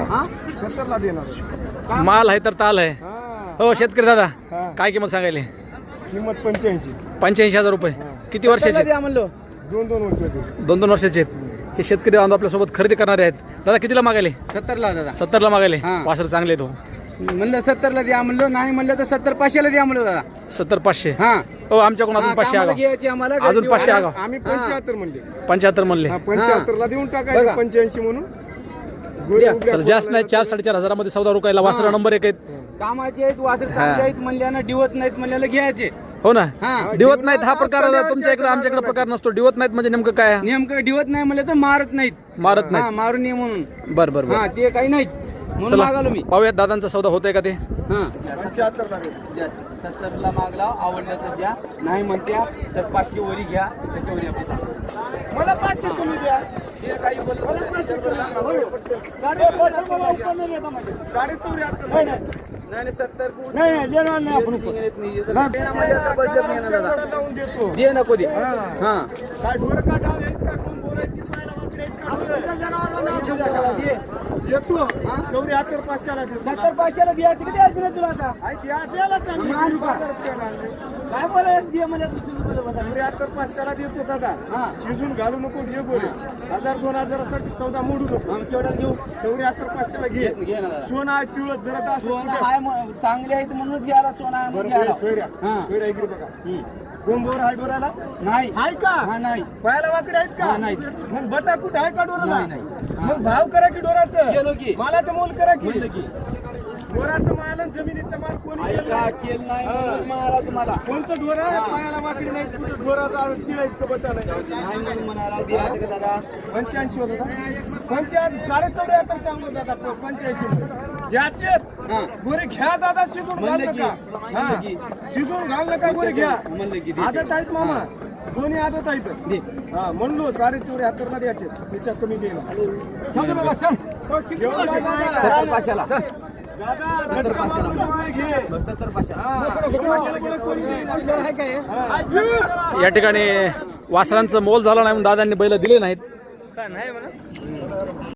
हा 70 ला देणार. माल आहे तर ताल आहे. हो शेतकरी दादा हा. काय किंमत सांगायली? किंमत 85. 85,000 रुपये. किती वर्षाचे? द्या म्हणलो. 2 वर्षाची. 2 वर्षाचे आहेत. हे शेतकरी बांधव आपल्यासोबत खरेदी करणारे आहेत. दादा कितीला मागायले? 70 ला दादा. 70 ला मागायले. हा. वासर चांगले तो म्हणलं 70 ला द्या म्हणलो, नाही म्हणलं तर 70 500 ला द्या म्हणलो दादा. 70-500. हा हो आमच्याकडून अजून 500 कामाला आगाव. घ्यायचे आम्हाला, अजून घरची 500 वासरं. आगाव. आम्ही 75 म्हणले. 75 म्हणले. 75 ला देऊन टाकायचं. बघा. 85 म्हणून. द्या. चला जास्त नाही 4-4.5 हजारामध्ये सौदा रुकायला. वासरा नंबर 1 आहेत. कामाचे आहेत, वासर चांगले आहेत म्हणल्यानं डिवत नाहीत म्हणल्याला घ्यायचे. हो ना. हा डिवत नाहीत हा प्रकार तुमच्या इकडे आमच्याकडे प्रकार नसतो. डिवत नाहीत म्हणजे नेमकं काय? नेमकं डिवत नाही म्हणलं तर मारत नाहीत. मारत नाही. हा मारून ये म्हणून. बर बर बर. हा ते काही नाहीत म्हणून मागालो मी. पाहूयात दादांचा सौदा होतोय का ते. हा 75 ला देऊ. द्या. 70 ला मागला, आवडलं तर द्या, नाही म्हणत्या तर 500 वरी घ्या, त्याच्यावर या बघा. मला 500 कमी द्या. ते काही बोलत नाही. 74 ला. 74 नाही नाही 70 नाही देणार नाही आपण. लावून देतो. दे नको दे. हा. हा काय ढोरं काढावं आहेत का? कोण बोलायची पाहायला वाकडे आहेत का? देतो. 74 500 ला देतो. 70 500 ला द्यायचं की द्यायचं नाही तुला आता? आई द्यायला चांगली. मान का? काय बोलायचं दे म्हणजे तुझं बोल बसा. 74 500 ला देतो दादा. हा शिजून घालू नको. घे बोले. 1000-2000 साठी सौदा मोडू नको. आम्ही केवढ्याला घेऊ? 74 500 ला घे. घे ना दादा. सोनं आहे पिवळं जरा दास. सोनं हाय चांगले आहेत म्हणूनच घ्यायला सोनं आहे म्हणून घ्यायला. हा. बघा. कोण बोर आहे डोराला? नाही आहे का? हा नाही पायाला वाकडे आहेत का? हा, नाही. मग बटा कुठे आहे का डोराला? नाही, नाही. मग भाव करा की डोराचं. केलो की. मालाचं मोल करा की. म्हणलं की डोराचं माल आणि जमिनीचं माल कोणी केलं ऐका नाही. केलं नाही म्हणून मारा तुम्हाला. कोणचं डोर आहे? हा. पायाला वाकडी नाही. कुठं डोराचा चिळा इतकं बटा नाही. नाही म्हणून म्हणाला द्यायचं का दादा? 85 होतं का? 85 74 सांगतो दादा. 85 घ्यायचे हा गोरे घ्या दादा. शिजून घाल म्हणलं नका. की. हा. म्हणलं की. शिजून घाल नका. गोरे घ्या. म्हणलं की दे. आदत आहेत मामा. दोन्ही आदत आहेत. दे. हा म्हणलो 74 ला द्यायचे. त्याच्या कमी देणार. चल बाबा, चल. घेऊन जा दादा. 70 500 ला. दादा झटका मारून गोरे घे. 70 500 ला. हा. कोणी देणार? आहे काय? हा. या ठिकाणी वासरांचं मोल झालं नाही म्हणून दादांनी बैल दिले नाहीत. काय नाही म्हणा.